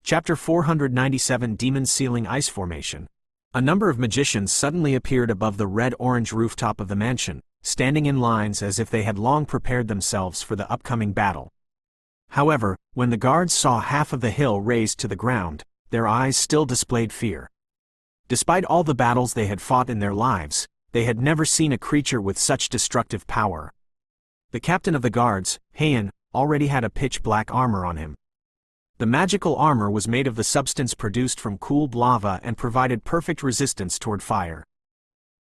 Chapter 497 Demon Sealing Ice Formation. A number of magicians suddenly appeared above the red-orange rooftop of the mansion, standing in lines as if they had long prepared themselves for the upcoming battle. However, when the guards saw half of the hill razed to the ground, their eyes still displayed fear. Despite all the battles they had fought in their lives, they had never seen a creature with such destructive power. The captain of the guards, Heian, already had a pitch-black armor on him. The magical armor was made of the substance produced from cooled lava and provided perfect resistance toward fire.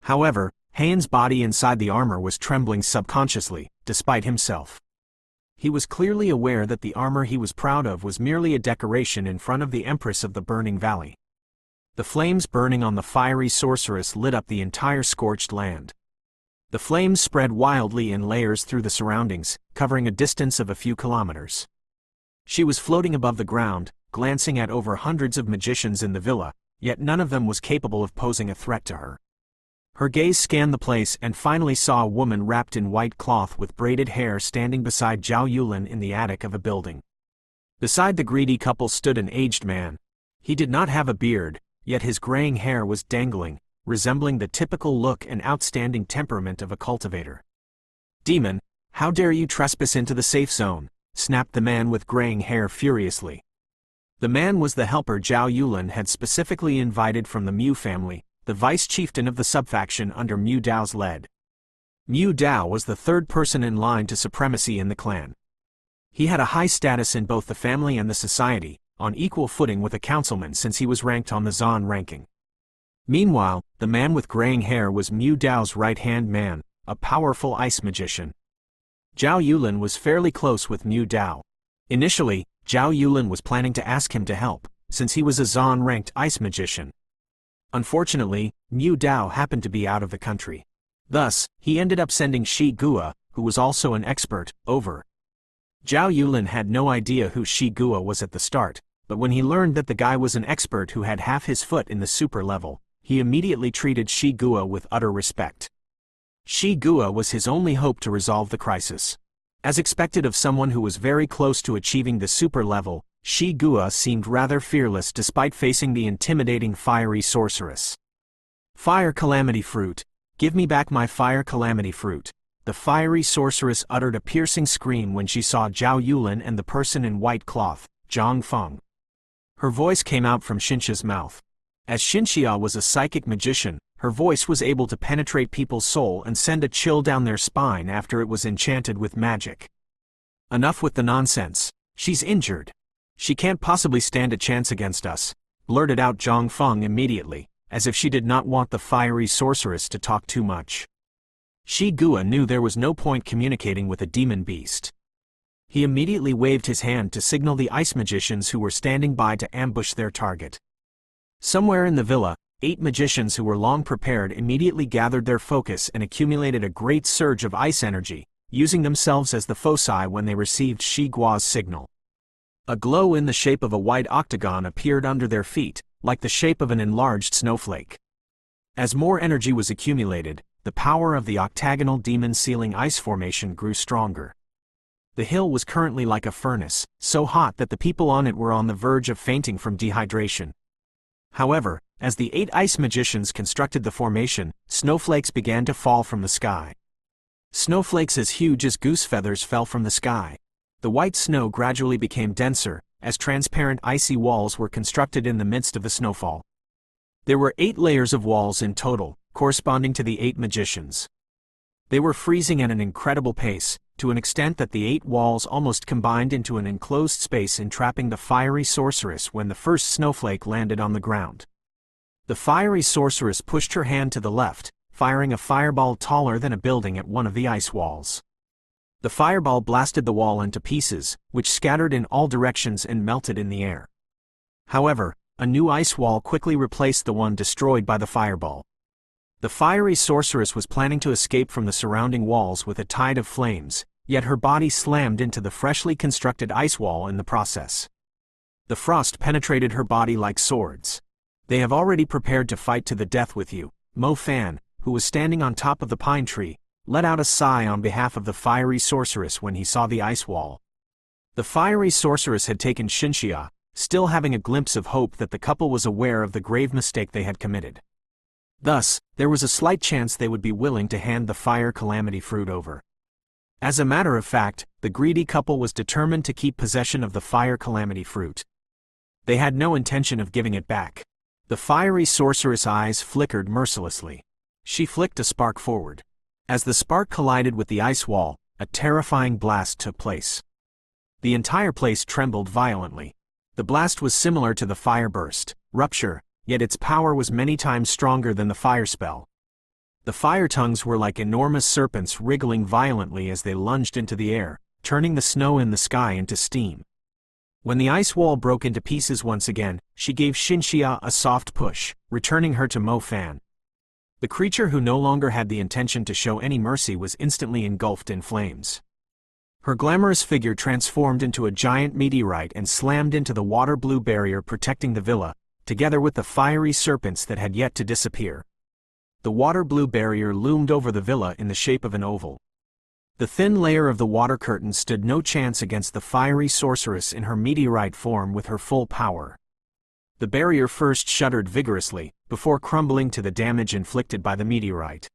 However, Heian's body inside the armor was trembling subconsciously, despite himself. He was clearly aware that the armor he was proud of was merely a decoration in front of the Empress of the Burning Valley. The flames burning on the fiery sorceress lit up the entire scorched land. The flames spread wildly in layers through the surroundings, covering a distance of a few kilometers. She was floating above the ground, glancing at over hundreds of magicians in the villa, yet none of them was capable of posing a threat to her. Her gaze scanned the place and finally saw a woman wrapped in white cloth with braided hair standing beside Zhao Yulin in the attic of a building. Beside the greedy couple stood an aged man. He did not have a beard, yet his graying hair was dangling, resembling the typical look and outstanding temperament of a cultivator. "Demon, how dare you trespass into the safe zone?" snapped the man with graying hair furiously. The man was the helper Zhao Yulin had specifically invited from the Mu family, the vice-chieftain of the subfaction under Mu Dao's lead. Mu Dao was the third person in line to supremacy in the clan. He had a high status in both the family and the society, on equal footing with a councilman since he was ranked on the Zan ranking. Meanwhile, the man with graying hair was Mu Dao's right-hand man, a powerful ice magician. Zhao Yulin was fairly close with Mu Dao. Initially, Zhao Yulin was planning to ask him to help, since he was a Zan-ranked ice magician. Unfortunately, Mu Dao happened to be out of the country. Thus, he ended up sending Shi Gua, who was also an expert, over. Zhao Yulin had no idea who Shi Gua was at the start, but when he learned that the guy was an expert who had half his foot in the super level, he immediately treated Shi Gua with utter respect. Shi Gua was his only hope to resolve the crisis. As expected of someone who was very close to achieving the super level, Shi Gua seemed rather fearless despite facing the intimidating fiery sorceress. "Fire Calamity Fruit! Give me back my Fire Calamity Fruit!" The fiery sorceress uttered a piercing scream when she saw Zhao Yulin and the person in white cloth, Zhang Feng. Her voice came out from Xinxia's mouth. As Xinxia was a psychic magician, her voice was able to penetrate people's soul and send a chill down their spine after it was enchanted with magic. "Enough with the nonsense. She's injured. She can't possibly stand a chance against us," blurted out Zhang Feng immediately, as if she did not want the fiery sorceress to talk too much. Shi Gua knew there was no point communicating with a demon beast. He immediately waved his hand to signal the ice magicians who were standing by to ambush their target. Somewhere in the villa, 8 magicians who were long prepared immediately gathered their focus and accumulated a great surge of ice energy, using themselves as the foci when they received Shi Gua's signal. A glow in the shape of a white octagon appeared under their feet, like the shape of an enlarged snowflake. As more energy was accumulated, the power of the octagonal demon sealing ice formation grew stronger. The hill was currently like a furnace, so hot that the people on it were on the verge of fainting from dehydration. However, as the 8 ice magicians constructed the formation, snowflakes began to fall from the sky. Snowflakes as huge as goose feathers fell from the sky. The white snow gradually became denser, as transparent icy walls were constructed in the midst of the snowfall. There were 8 layers of walls in total, corresponding to the 8 magicians. They were freezing at an incredible pace, to an extent that the 8 walls almost combined into an enclosed space entrapping the fiery sorceress when the first snowflake landed on the ground. The fiery sorceress pushed her hand to the left, firing a fireball taller than a building at one of the ice walls. The fireball blasted the wall into pieces, which scattered in all directions and melted in the air. However, a new ice wall quickly replaced the one destroyed by the fireball. The fiery sorceress was planning to escape from the surrounding walls with a tide of flames, yet her body slammed into the freshly constructed ice wall in the process. The frost penetrated her body like swords. "They have already prepared to fight to the death with you," Mo Fan, who was standing on top of the pine tree, let out a sigh on behalf of the fiery sorceress when he saw the ice wall. The fiery sorceress had taken Xinxia, still having a glimpse of hope that the couple was aware of the grave mistake they had committed. Thus, there was a slight chance they would be willing to hand the fire calamity fruit over. As a matter of fact, the greedy couple was determined to keep possession of the fire calamity fruit. They had no intention of giving it back. The fiery sorceress' eyes flickered mercilessly. She flicked a spark forward. As the spark collided with the ice wall, a terrifying blast took place. The entire place trembled violently. The blast was similar to the fire burst, rupture, yet its power was many times stronger than the fire spell. The fire tongues were like enormous serpents wriggling violently as they lunged into the air, turning the snow in the sky into steam. When the ice wall broke into pieces once again, she gave Xinxia a soft push, returning her to Mo Fan. The creature, who no longer had the intention to show any mercy, was instantly engulfed in flames. Her glamorous figure transformed into a giant meteorite and slammed into the water-blue barrier protecting the villa, together with the fiery serpents that had yet to disappear. The water-blue barrier loomed over the villa in the shape of an oval. The thin layer of the water curtain stood no chance against the fiery sorceress in her meteorite form with her full power. The barrier first shuddered vigorously, before crumbling to the damage inflicted by the meteorite.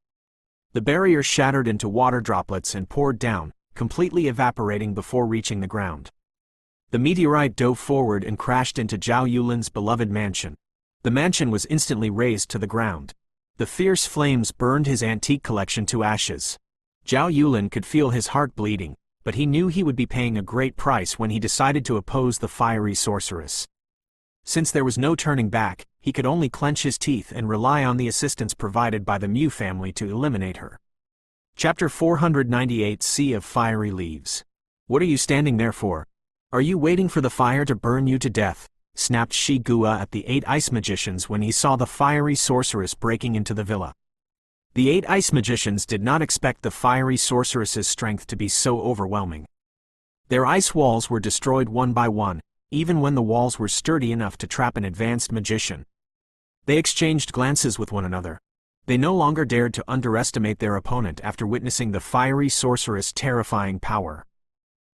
The barrier shattered into water droplets and poured down, completely evaporating before reaching the ground. The meteorite dove forward and crashed into Zhao Yulin's beloved mansion. The mansion was instantly razed to the ground. The fierce flames burned his antique collection to ashes. Zhao Yulin could feel his heart bleeding, but he knew he would be paying a great price when he decided to oppose the fiery sorceress. Since there was no turning back, he could only clench his teeth and rely on the assistance provided by the Mu family to eliminate her. Chapter 498 Sea of Fiery Leaves. What are you standing there for? Are you waiting for the fire to burn you to death? Snapped Shi Gua at the 8 ice magicians when he saw the fiery sorceress breaking into the villa. The 8 ice magicians did not expect the fiery sorceress's strength to be so overwhelming. Their ice walls were destroyed one by one, even when the walls were sturdy enough to trap an advanced magician. They exchanged glances with one another. They no longer dared to underestimate their opponent after witnessing the fiery sorceress' terrifying power.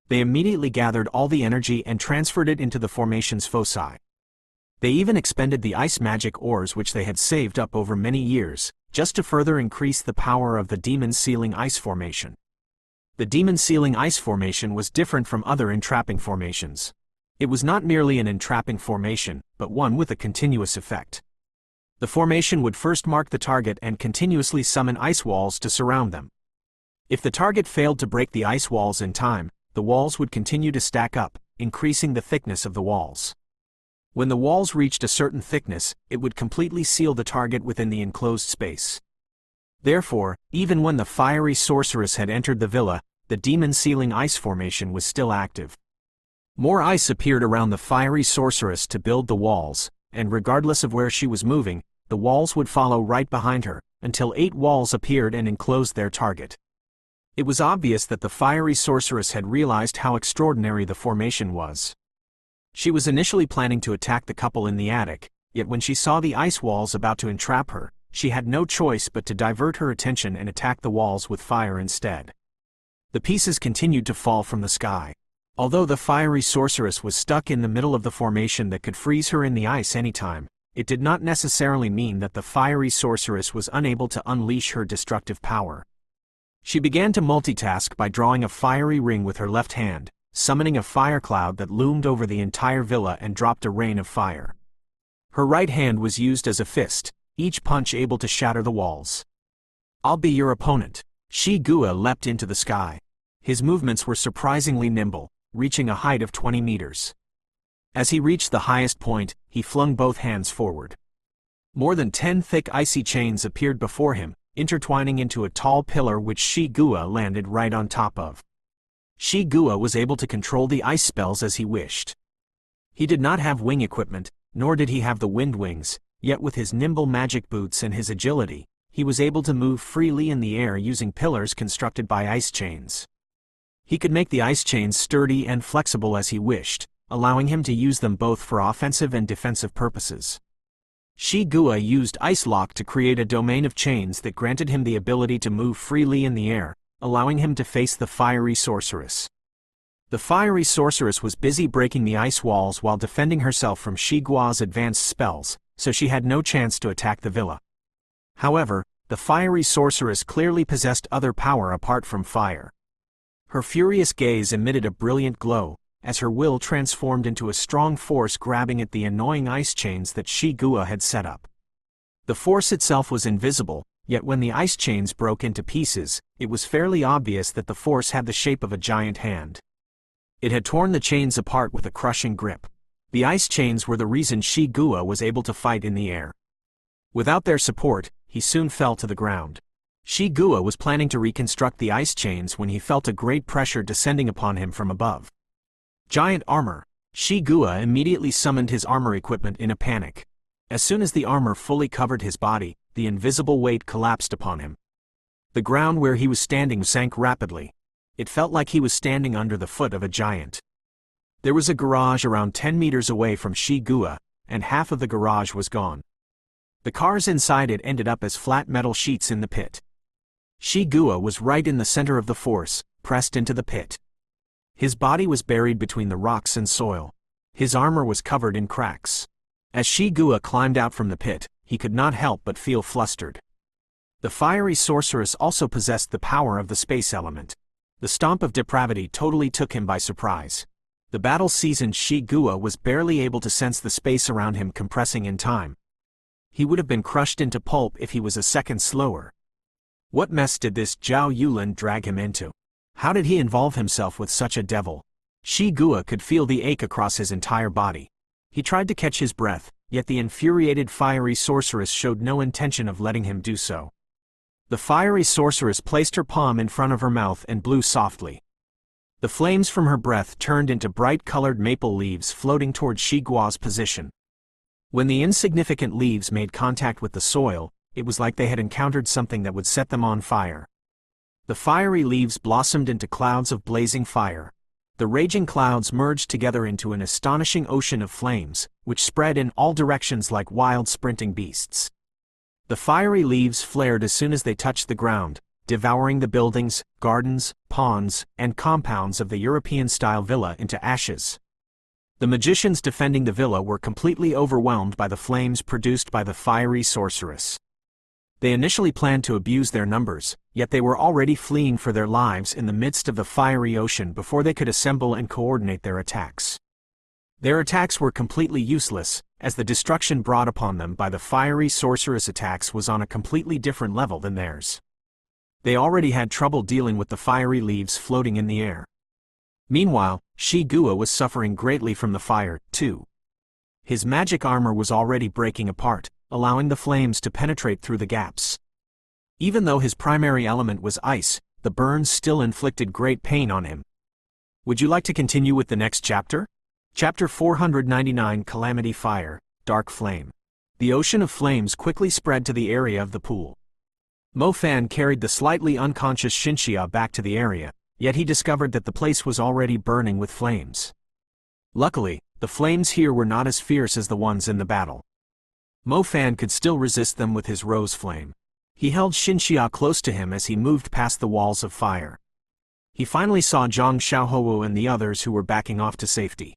They immediately gathered all the energy and transferred it into the formation's foci. They even expended the ice magic ores which they had saved up over many years, just to further increase the power of the Demon Sealing Ice Formation. The Demon Sealing Ice Formation was different from other entrapping formations. It was not merely an entrapping formation, but one with a continuous effect. The formation would first mark the target and continuously summon ice walls to surround them. If the target failed to break the ice walls in time, the walls would continue to stack up, increasing the thickness of the walls. When the walls reached a certain thickness, it would completely seal the target within the enclosed space. Therefore, even when the fiery sorceress had entered the villa, the Demon Sealing Ice Formation was still active. More ice appeared around the fiery sorceress to build the walls, and regardless of where she was moving, the walls would follow right behind her, until 8 walls appeared and enclosed their target. It was obvious that the fiery sorceress had realized how extraordinary the formation was. She was initially planning to attack the couple in the attic, yet when she saw the ice walls about to entrap her, she had no choice but to divert her attention and attack the walls with fire instead. The pieces continued to fall from the sky. Although the fiery sorceress was stuck in the middle of the formation that could freeze her in the ice anytime, it did not necessarily mean that the fiery sorceress was unable to unleash her destructive power. She began to multitask by drawing a fiery ring with her left hand, summoning a fire cloud that loomed over the entire villa and dropped a rain of fire. Her right hand was used as a fist, each punch able to shatter the walls. "I'll be your opponent." Shi Gua leapt into the sky. His movements were surprisingly nimble, reaching a height of 20 meters. As he reached the highest point, he flung both hands forward. More than 10 thick icy chains appeared before him, intertwining into a tall pillar which Shi Gua landed right on top of. Shi Gua was able to control the ice spells as he wished. He did not have wing equipment, nor did he have the wind wings, yet with his nimble magic boots and his agility, he was able to move freely in the air using pillars constructed by ice chains. He could make the ice chains sturdy and flexible as he wished, allowing him to use them both for offensive and defensive purposes. Shi Gua used Ice Lock to create a domain of chains that granted him the ability to move freely in the air, allowing him to face the fiery sorceress. The fiery sorceress was busy breaking the ice walls while defending herself from Shi Guo's advanced spells, so she had no chance to attack the villa. However, the fiery sorceress clearly possessed other power apart from fire. Her furious gaze emitted a brilliant glow, as her will transformed into a strong force grabbing at the annoying ice chains that Shi Guo had set up. The force itself was invisible, yet when the ice chains broke into pieces, it was fairly obvious that the force had the shape of a giant hand. It had torn the chains apart with a crushing grip. The ice chains were the reason Shi Guo was able to fight in the air. Without their support, he soon fell to the ground. Shi Guo was planning to reconstruct the ice chains when he felt a great pressure descending upon him from above. Giant armor. Shi Guo immediately summoned his armor equipment in a panic. As soon as the armor fully covered his body, the invisible weight collapsed upon him. The ground where he was standing sank rapidly. It felt like he was standing under the foot of a giant. There was a garage around 10 meters away from Shi Guo, and half of the garage was gone. The cars inside it ended up as flat metal sheets in the pit. Shi Guo was right in the center of the force, pressed into the pit. His body was buried between the rocks and soil. His armor was covered in cracks. As Shi Guo climbed out from the pit, he could not help but feel flustered. The fiery sorceress also possessed the power of the space element. The stomp of depravity totally took him by surprise. The battle-seasoned Shi Guo was barely able to sense the space around him compressing in time. He would have been crushed into pulp if he was a second slower. What mess did this Zhao Yulin drag him into? How did he involve himself with such a devil? Shi Guo could feel the ache across his entire body. He tried to catch his breath, yet the infuriated fiery sorceress showed no intention of letting him do so. The fiery sorceress placed her palm in front of her mouth and blew softly. The flames from her breath turned into bright-colored maple leaves floating toward Shi Guo's position. When the insignificant leaves made contact with the soil, it was like they had encountered something that would set them on fire. The fiery leaves blossomed into clouds of blazing fire. The raging clouds merged together into an astonishing ocean of flames, which spread in all directions like wild sprinting beasts. The fiery leaves flared as soon as they touched the ground, devouring the buildings, gardens, ponds, and compounds of the European-style villa into ashes. The magicians defending the villa were completely overwhelmed by the flames produced by the fiery sorceress. They initially planned to abuse their numbers, yet they were already fleeing for their lives in the midst of the fiery ocean before they could assemble and coordinate their attacks. Their attacks were completely useless, as the destruction brought upon them by the fiery sorceress attacks was on a completely different level than theirs. They already had trouble dealing with the fiery leaves floating in the air. Meanwhile, Shi Guo was suffering greatly from the fire, too. His magic armor was already breaking apart, allowing the flames to penetrate through the gaps. Even though his primary element was ice, the burns still inflicted great pain on him. Would you like to continue with the next chapter? Chapter 499 Calamity Fire, Dark Flame. The ocean of flames quickly spread to the area of the pool. Mo Fan carried the slightly unconscious Xinxia back to the area, yet he discovered that the place was already burning with flames. Luckily, the flames here were not as fierce as the ones in the battle. Mo Fan could still resist them with his rose flame. He held Xinxia close to him as he moved past the walls of fire. He finally saw Zhang Xiaohou and the others who were backing off to safety.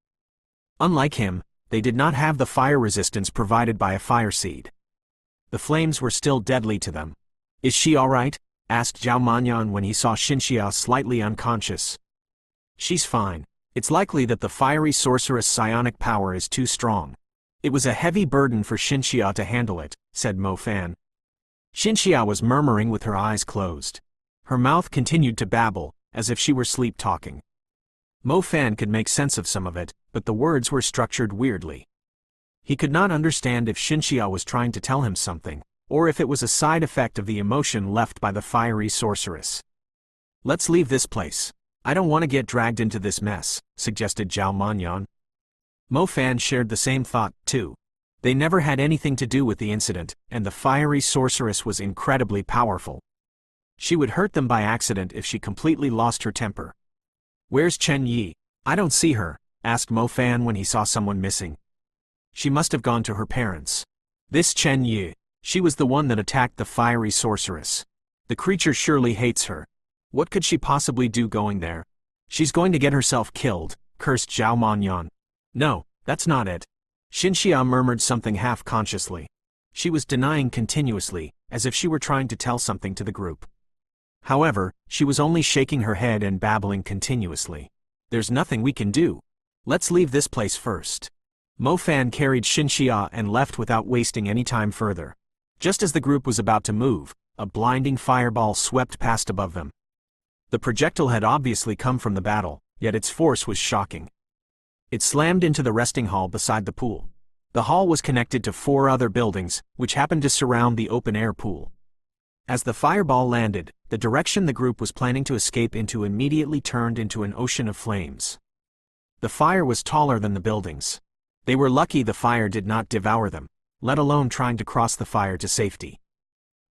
Unlike him, they did not have the fire resistance provided by a fire seed. The flames were still deadly to them. "Is she all right?" asked Zhao Manyan when he saw Xinxia slightly unconscious. "She's fine. It's likely that the fiery sorceress' psionic power is too strong. It was a heavy burden for Xinxia to handle it," said Mo Fan. Xinxia was murmuring with her eyes closed. Her mouth continued to babble, as if she were sleep-talking. Mo Fan could make sense of some of it, but the words were structured weirdly. He could not understand if Xinxia was trying to tell him something, or if it was a side effect of the emotion left by the fiery sorceress. "Let's leave this place. I don't want to get dragged into this mess," suggested Zhao Manyan. Mo Fan shared the same thought, too. They never had anything to do with the incident, and the fiery sorceress was incredibly powerful. She would hurt them by accident if she completely lost her temper. "Where's Chen Yi? I don't see her," asked Mo Fan when he saw someone missing. "She must have gone to her parents." This Chen Yi, she was the one that attacked the fiery sorceress. The creature surely hates her. What could she possibly do going there? She's going to get herself killed, cursed Zhao Manyan. No, that's not it. Xinxia murmured something half-consciously. She was denying continuously, as if she were trying to tell something to the group. However, she was only shaking her head and babbling continuously. There's nothing we can do. Let's leave this place first. Mo Fan carried Xinxia and left without wasting any time further. Just as the group was about to move, a blinding fireball swept past above them. The projectile had obviously come from the battle, yet its force was shocking. It slammed into the resting hall beside the pool. The hall was connected to 4 other buildings, which happened to surround the open-air pool. As the fireball landed, the direction the group was planning to escape into immediately turned into an ocean of flames. The fire was taller than the buildings. They were lucky the fire did not devour them, let alone trying to cross the fire to safety.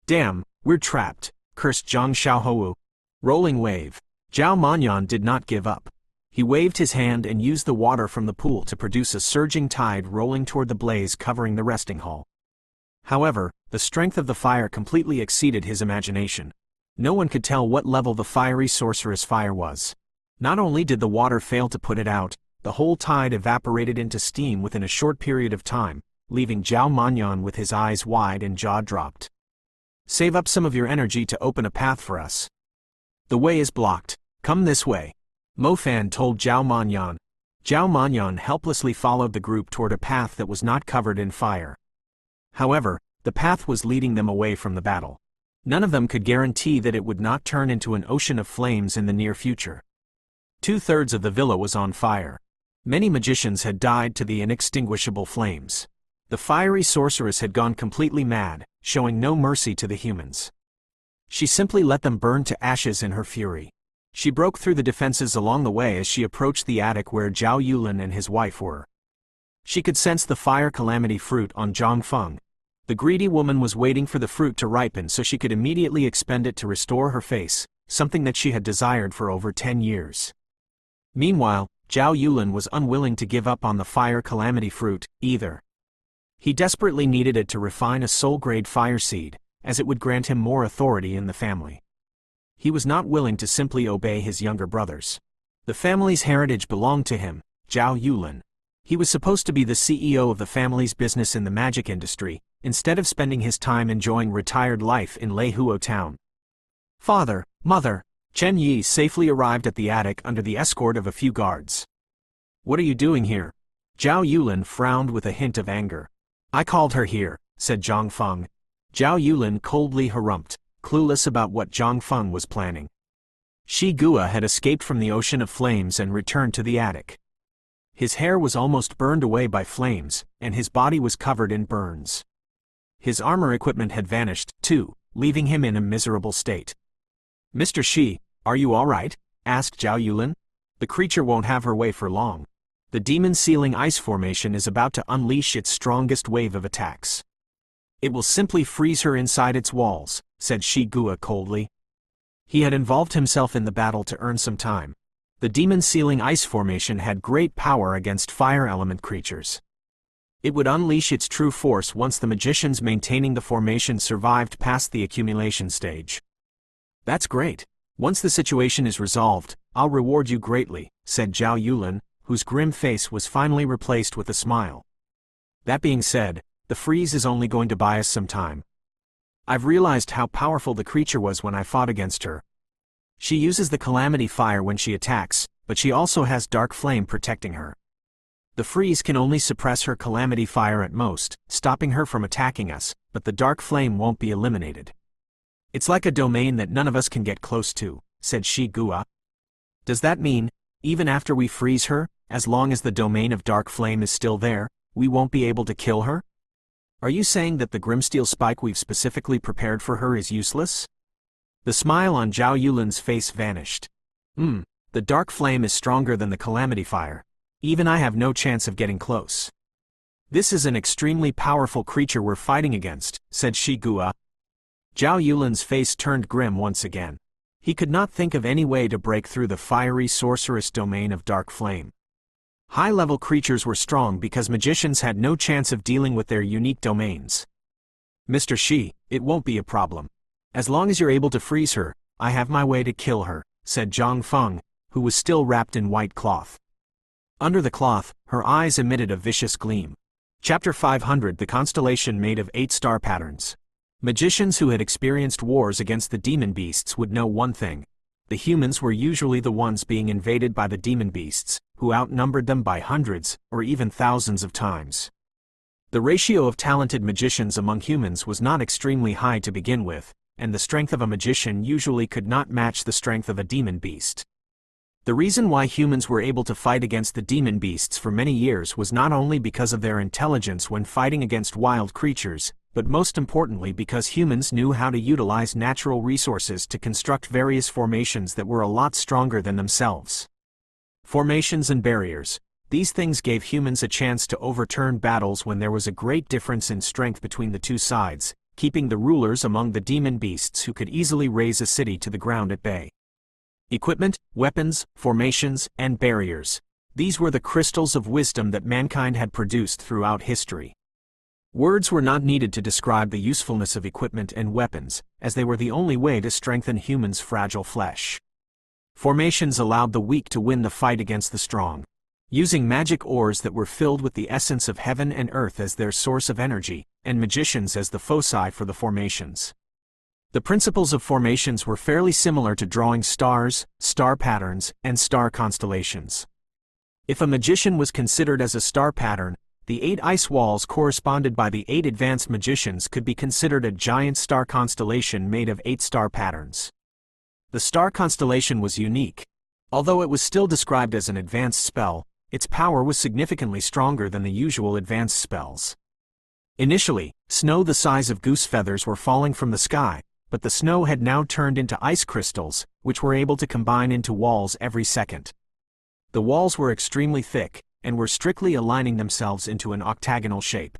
Damn, we're trapped, cursed Zhang Xiaohou. Rolling wave. Zhao Manyan did not give up. He waved his hand and used the water from the pool to produce a surging tide rolling toward the blaze covering the resting hall. However, the strength of the fire completely exceeded his imagination. No one could tell what level the fiery sorceress fire was. Not only did the water fail to put it out, the whole tide evaporated into steam within a short period of time, leaving Zhao Manyan with his eyes wide and jaw dropped. Save up some of your energy to open a path for us. The way is blocked. Come this way. Mo Fan told Zhao Manyan. Zhao Manyan helplessly followed the group toward a path that was not covered in fire. However, the path was leading them away from the battle. None of them could guarantee that it would not turn into an ocean of flames in the near future. 2/3 of the villa was on fire. Many magicians had died to the inextinguishable flames. The fiery sorceress had gone completely mad, showing no mercy to the humans. She simply let them burn to ashes in her fury. She broke through the defenses along the way as she approached the attic where Zhao Yulin and his wife were. She could sense the fire calamity fruit on Zhang Feng. The greedy woman was waiting for the fruit to ripen so she could immediately expend it to restore her face, something that she had desired for over 10 years. Meanwhile, Zhao Yulin was unwilling to give up on the fire calamity fruit, either. He desperately needed it to refine a soul-grade fire seed, as it would grant him more authority in the family. He was not willing to simply obey his younger brothers. The family's heritage belonged to him, Zhao Yulin. He was supposed to be the CEO of the family's business in the magic industry, instead of spending his time enjoying retired life in Leihuo town. Father, mother, Chen Yi safely arrived at the attic under the escort of a few guards. What are you doing here? Zhao Yulin frowned with a hint of anger. I called her here, said Zhang Feng. Zhao Yulin coldly harumphed, clueless about what Zhang Feng was planning. Shi Gua had escaped from the ocean of flames and returned to the attic. His hair was almost burned away by flames, and his body was covered in burns. His armor equipment had vanished, too, leaving him in a miserable state. Mr. Shi, are you all right? Asked Zhao Yulin. The creature won't have her way for long. The demon sealing ice formation is about to unleash its strongest wave of attacks. It will simply freeze her inside its walls, said Shi Gua coldly. He had involved himself in the battle to earn some time. The demon sealing ice formation had great power against fire element creatures. It would unleash its true force once the magicians maintaining the formation survived past the accumulation stage. That's great. Once the situation is resolved, I'll reward you greatly, said Zhao Yulin, whose grim face was finally replaced with a smile. That being said, the freeze is only going to buy us some time. I've realized how powerful the creature was when I fought against her. She uses the calamity fire when she attacks, but she also has dark flame protecting her. The freeze can only suppress her calamity fire at most, stopping her from attacking us, but the dark flame won't be eliminated. It's like a domain that none of us can get close to, said Shi Gua. Does that mean, even after we freeze her, as long as the domain of dark flame is still there, we won't be able to kill her? Are you saying that the Grimsteel spike we've specifically prepared for her is useless? The smile on Zhao Yulin's face vanished. The dark flame is stronger than the calamity fire. Even I have no chance of getting close. This is an extremely powerful creature we're fighting against, said Shi Gua. Zhao Yulin's face turned grim once again. He could not think of any way to break through the fiery sorceress domain of dark flame. High-level creatures were strong because magicians had no chance of dealing with their unique domains. Mr. Shi, it won't be a problem. As long as you're able to freeze her, I have my way to kill her, said Zhang Feng, who was still wrapped in white cloth. Under the cloth, her eyes emitted a vicious gleam. Chapter 500 The constellation made of 8 star patterns. Magicians who had experienced wars against the demon beasts would know one thing. The humans were usually the ones being invaded by the demon beasts, who outnumbered them by hundreds, or even thousands of times. The ratio of talented magicians among humans was not extremely high to begin with, and the strength of a magician usually could not match the strength of a demon beast. The reason why humans were able to fight against the demon beasts for many years was not only because of their intelligence when fighting against wild creatures, but most importantly because humans knew how to utilize natural resources to construct various formations that were a lot stronger than themselves. Formations and barriers. These things gave humans a chance to overturn battles when there was a great difference in strength between the two sides, keeping the rulers among the demon beasts who could easily raze a city to the ground at bay. Equipment, weapons, formations, and barriers. These were the crystals of wisdom that mankind had produced throughout history. Words were not needed to describe the usefulness of equipment and weapons, as they were the only way to strengthen humans' fragile flesh. Formations allowed the weak to win the fight against the strong. Using magic ores that were filled with the essence of heaven and earth as their source of energy, and magicians as the foci for the formations. The principles of formations were fairly similar to drawing stars, star patterns, and star constellations. If a magician was considered as a star pattern, the 8 ice walls corresponded by the 8 advanced magicians could be considered a giant star constellation made of 8 star patterns. The star constellation was unique. Although it was still described as an advanced spell, its power was significantly stronger than the usual advanced spells. Initially, snow the size of goose feathers were falling from the sky, but the snow had now turned into ice crystals, which were able to combine into walls every second. The walls were extremely thick, and were strictly aligning themselves into an octagonal shape.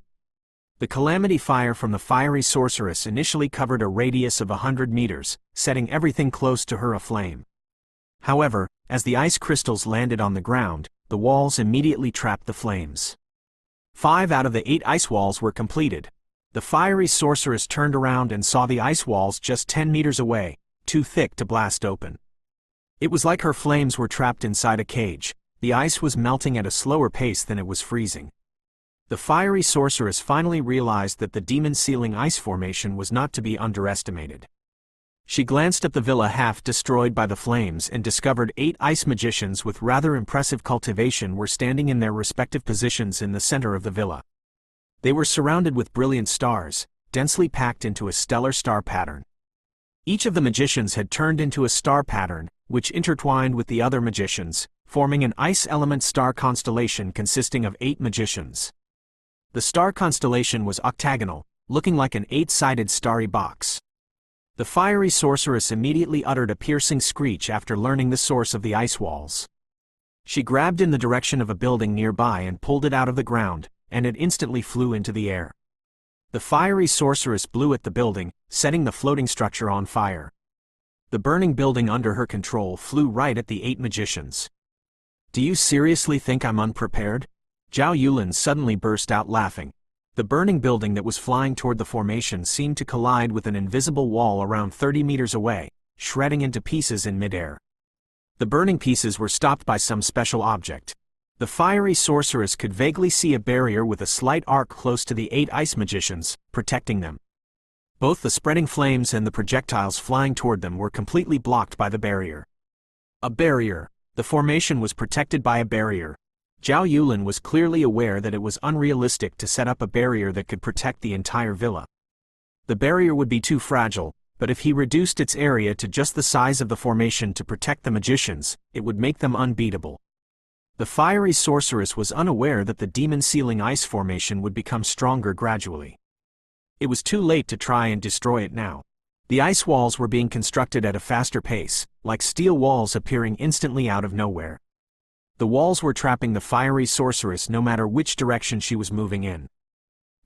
The calamity fire from the fiery sorceress initially covered a radius of 100 meters, setting everything close to her aflame. However, as the ice crystals landed on the ground, the walls immediately trapped the flames. 5 out of the 8 ice walls were completed. The fiery sorceress turned around and saw the ice walls just 10 meters away, too thick to blast open. It was like her flames were trapped inside a cage. The ice was melting at a slower pace than it was freezing. The fiery sorceress finally realized that the demon ceiling ice formation was not to be underestimated. She glanced at the villa half destroyed by the flames and discovered 8 ice magicians with rather impressive cultivation were standing in their respective positions in the center of the villa. They were surrounded with brilliant stars, densely packed into a stellar star pattern. Each of the magicians had turned into a star pattern, which intertwined with the other magicians, forming an ice element star constellation consisting of 8 magicians. The star constellation was octagonal, looking like an 8-sided starry box. The fiery sorceress immediately uttered a piercing screech after learning the source of the ice walls. She grabbed in the direction of a building nearby and pulled it out of the ground, and it instantly flew into the air. The fiery sorceress blew at the building, setting the floating structure on fire. The burning building under her control flew right at the 8 magicians. "Do you seriously think I'm unprepared?" Zhao Yulin suddenly burst out laughing. The burning building that was flying toward the formation seemed to collide with an invisible wall around 30 meters away, shredding into pieces in midair. The burning pieces were stopped by some special object. The fiery sorceress could vaguely see a barrier with a slight arc close to the 8 ice magicians, protecting them. Both the spreading flames and the projectiles flying toward them were completely blocked by the barrier. A barrier. The formation was protected by a barrier. Zhao Yulin was clearly aware that it was unrealistic to set up a barrier that could protect the entire villa. The barrier would be too fragile, but if he reduced its area to just the size of the formation to protect the magicians, it would make them unbeatable. The fiery sorceress was unaware that the demon ceiling ice formation would become stronger gradually. It was too late to try and destroy it now. The ice walls were being constructed at a faster pace, like steel walls appearing instantly out of nowhere. The walls were trapping the fiery sorceress no matter which direction she was moving in.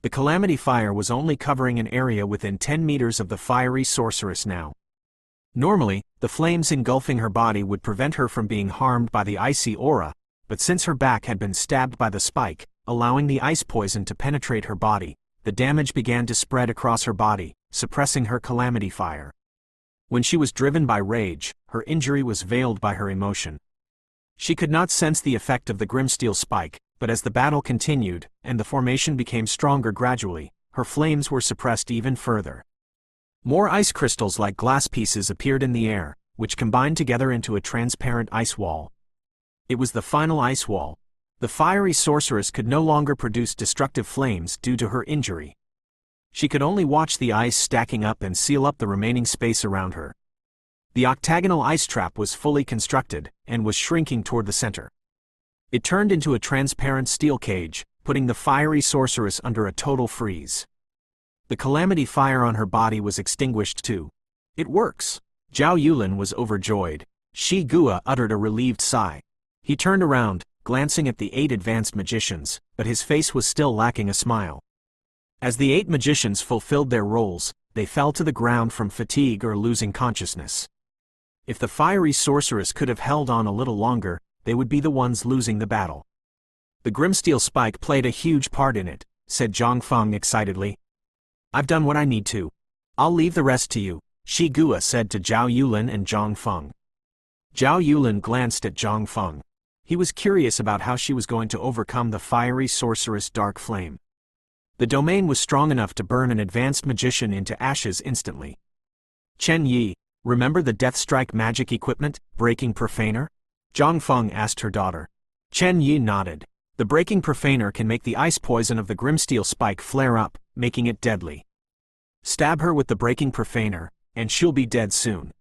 The calamity fire was only covering an area within 10 meters of the fiery sorceress now. Normally, the flames engulfing her body would prevent her from being harmed by the icy aura, but since her back had been stabbed by the spike, allowing the ice poison to penetrate her body, the damage began to spread across her body, suppressing her calamity fire. When she was driven by rage, her injury was veiled by her emotion. She could not sense the effect of the Grimsteel spike, but as the battle continued, and the formation became stronger gradually, her flames were suppressed even further. More ice crystals like glass pieces appeared in the air, which combined together into a transparent ice wall. It was the final ice wall. The fiery sorceress could no longer produce destructive flames due to her injury. She could only watch the ice stacking up and seal up the remaining space around her. The octagonal ice trap was fully constructed, and was shrinking toward the center. It turned into a transparent steel cage, putting the fiery sorceress under a total freeze. The calamity fire on her body was extinguished too. It works! Zhao Yulin was overjoyed. Shi Gua uttered a relieved sigh. He turned around, glancing at the 8 advanced magicians, but his face was still lacking a smile. As the 8 magicians fulfilled their roles, they fell to the ground from fatigue or losing consciousness. If the fiery sorceress could have held on a little longer, they would be the ones losing the battle. The Grimsteel spike played a huge part in it, said Zhang Feng excitedly. I've done what I need to. I'll leave the rest to you, Shi Gua said to Zhao Yulin and Zhang Feng. Zhao Yulin glanced at Zhang Feng. He was curious about how she was going to overcome the fiery sorceress' dark flame. The domain was strong enough to burn an advanced magician into ashes instantly. Chen Yi, remember the Death Strike magic equipment, Breaking Profaner? Zhang Feng asked her daughter. Chen Yi nodded. The Breaking Profaner can make the ice poison of the Grimsteel spike flare up, making it deadly. Stab her with the Breaking Profaner, and she'll be dead soon.